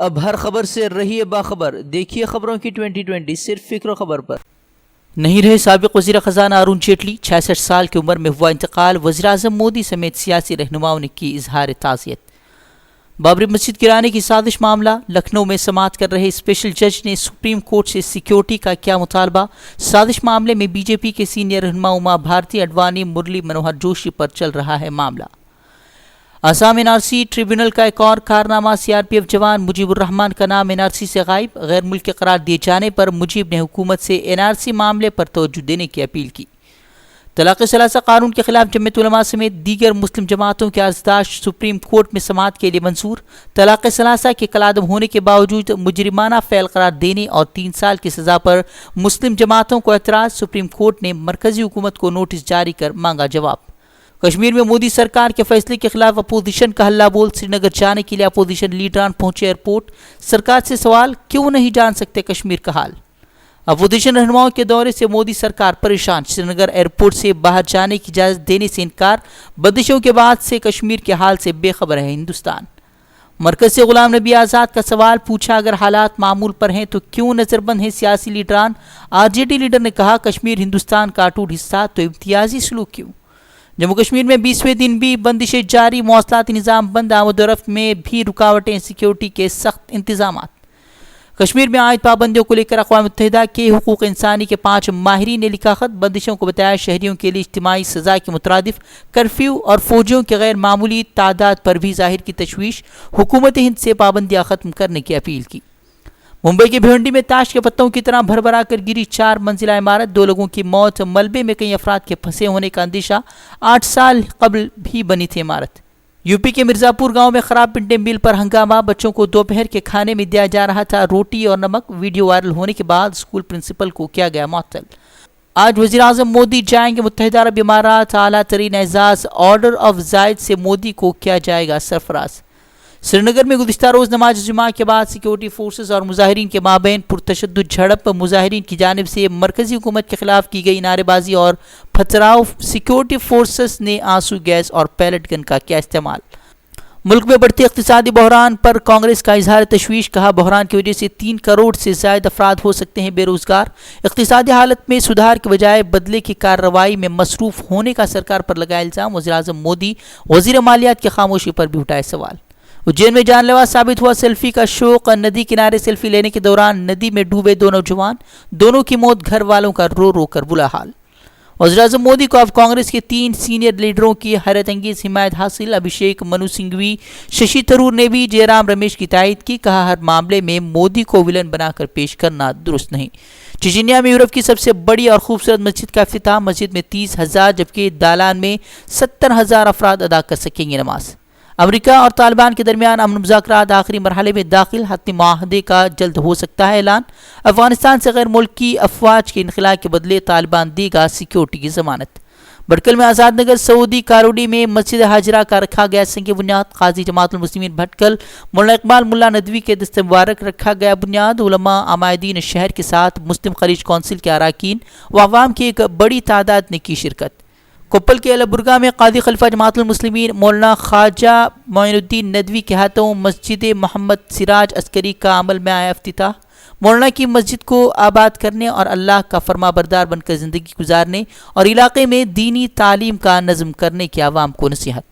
اب ہر خبر سے رہیے باخبر، دیکھیے خبروں کی 2020 صرف فکر و خبر پر۔ نہیں رہے سابق وزیر خزانہ ارون جیٹلی، 66 سال کی عمر میں ہوا انتقال، وزیراعظم مودی سمیت سیاسی رہنماؤں نے کی اظہار تعزیت۔ بابری مسجد گرانے کی سازش معاملہ، لکھنؤ میں سماعت کر رہے اسپیشل جج نے سپریم کورٹ سے سیکیورٹی کا کیا مطالبہ، سازش معاملے میں بی جے پی کے سینئر رہنما اما بھارتی اڈوانی مرلی منوہر جوشی پر چل رہا ہے معاملہ۔ Assam N R C tribunal کا ایک اور کارنامہ، سی آر پی ایف جوان مجیب الرحمان کا نام این آر سی سے غائب، غیر ملکی قرار دیے جانے پر مجیب نے حکومت سے این آر سی معاملے پر توجہ دینے کی اپیل کی۔ طلاق ثلاثہ قانون کے خلاف جمعیت علماء سمیت دیگر مسلم جماعتوں کے عرضداشت سپریم کورٹ میں سماعت کے لیے منظور۔ طلاق ثلاثہ کے کالعدم ہونے کے باوجود مجرمانہ فعل قرار دینے اور 3 سال کی سزا پر مسلم جماعتوں کو اعتراض، سپریم کورٹ نے مرکزی حکومت کو نوٹس جاری کر مانگا جواب۔ کشمیر میں مودی سرکار کے فیصلے کے خلاف اپوزیشن کا ہلہ بول، سری نگر جانے کے لیے اپوزیشن لیڈران پہنچے ایئرپورٹ، سرکار سے سوال کیوں نہیں جان سکتے کشمیر کا حال۔ اپوزیشن رہنماؤں کے دورے سے مودی سرکار پریشان، سری نگر ایئرپورٹ سے باہر جانے کی اجازت دینے سے انکار، بندشوں کے بعد سے کشمیر کے حال سے بے خبر ہے ہندوستان۔ مرکز سے غلام نبی آزاد کا سوال پوچھا، اگر حالات معمول پر ہیں تو کیوں نظر بند ہیں سیاسی لیڈران؟ آر جے ڈی لیڈر نے کہا کشمیر ہندوستان کا اٹوٹ حصہ تو امتیازی سلوک کیوں؟ جموں کشمیر میں 20ویں دن بھی بندشیں جاری، مواصلاتی نظام بند، آمد و رفت میں بھی رکاوٹیں، سیکیورٹی کے سخت انتظامات۔ کشمیر میں عائد پابندیوں کو لے کر اقوام متحدہ کے حقوق انسانی کے 5 ماہرین نے لکھا خط، بندشوں کو بتایا شہریوں کے لیے اجتماعی سزا کے مترادف، کرفیو اور فوجیوں کی غیر معمولی تعداد پر بھی ظاہر کی تشویش، حکومت ہند سے پابندیاں ختم کرنے کی اپیل کی۔ ممبئی کے بھیونڈی میں تاش کے پتوں کی طرح بھربھرا کر گری 4 منزلہ عمارت، 2 لوگوں کی موت، ملبے میں کئی افراد کے پھنسے ہونے کا اندیشہ، 8 سال قبل بھی بنی تھی عمارت۔ یو پی کے مرزا پور گاؤں میں خراب پنڈے میل پر ہنگامہ، بچوں کو دوپہر کے کھانے میں دیا جا رہا تھا روٹی اور نمک، ویڈیو وائرل ہونے کے بعد اسکول پرنسپل کو کیا گیا معطل۔ آج وزیراعظم مودی جائیں گے متحدہ عرب امارات، اعلیٰ ترین اعزاز آرڈر آف زائد سے مودی کو کیا جائے گا سرفراز۔ سری نگر میں گزشتہ روز نماز جمعہ کے بعد سیکیورٹی فورسز اور مظاہرین کے مابین پرتشدد جھڑپ، مظاہرین کی جانب سے مرکزی حکومت کے خلاف کی گئی نعرے بازی اور پتھراؤ، سیکیورٹی فورسز نے آنسو گیس اور پیلٹ گن کا کیا استعمال۔ ملک میں بڑھتے اقتصادی بحران پر کانگریس کا اظہار تشویش، کہا بحران کی وجہ سے 3 کروڑ سے زائد افراد ہو سکتے ہیں بے روزگار، اقتصادی حالت میں سدھار کے بجائے بدلے کی کارروائی میں مصروف ہونے کا سرکار پر لگا الزام، وزیراعظم مودی وزیر مالیات کی خاموشی پر بھی اٹھائے سوال۔ اجین میں جان لیوا ثابت ہوا سیلفی کا شوق، ندی کنارے سیلفی لینے کے دوران ندی میں ڈوبے 2 نوجوان، دونوں کی موت، گھر والوں کا رو رو کر برا حال۔ وزیراعظم مودی کو اب کانگریس کے 3 سینئر لیڈروں کی حیرت انگیز حمایت حاصل، ابھیشیک منو سنگھوی، ششی تھرور نے بھی جے رام رمیش کی تائید کی، کہا ہر معاملے میں مودی کو ولن بنا کر پیش کرنا درست نہیں۔ چچینیا میں یورپ کی سب سے بڑی اور خوبصورت مسجد کا افتتاح، مسجد میں 30,000 جبکہ دالان میں 70,000 افراد ادا کر سکیں گے نماز۔ امریکہ اور طالبان کے درمیان امن مذاکرات آخری مرحلے میں داخل، حتمی معاہدے کا جلد ہو سکتا ہے اعلان، افغانستان سے غیر ملکی افواج کے انخلاء کے بدلے طالبان دے گا سیکیورٹی کی ضمانت۔ بڑکل میں آزاد نگر سعودی کاروڑی میں مسجد ہاجرہ کا رکھا گیا سنگ بنیاد، قاضی جماعت المسلمین بھٹکل مولانا اقبال ملا ندوی کے دست مبارک رکھا گیا بنیاد، علماء عمائدین شہر کے ساتھ مسلم خلیج کونسل کے اراکین و عوام کی ایک بڑی تعداد نے کی شرکت۔ کوپل کے البرگہ میں قاضی خلیفہ جماعت المسلمین مولانا خواجہ معین الدین ندوی کے ہاتھوں مسجد محمد سراج عسکری کا عمل میں آیا افتتاح، مولانا کی مسجد کو آباد کرنے اور اللہ کا فرما بردار بن کر زندگی گزارنے اور علاقے میں دینی تعلیم کا نظم کرنے کی عوام کو نصیحت۔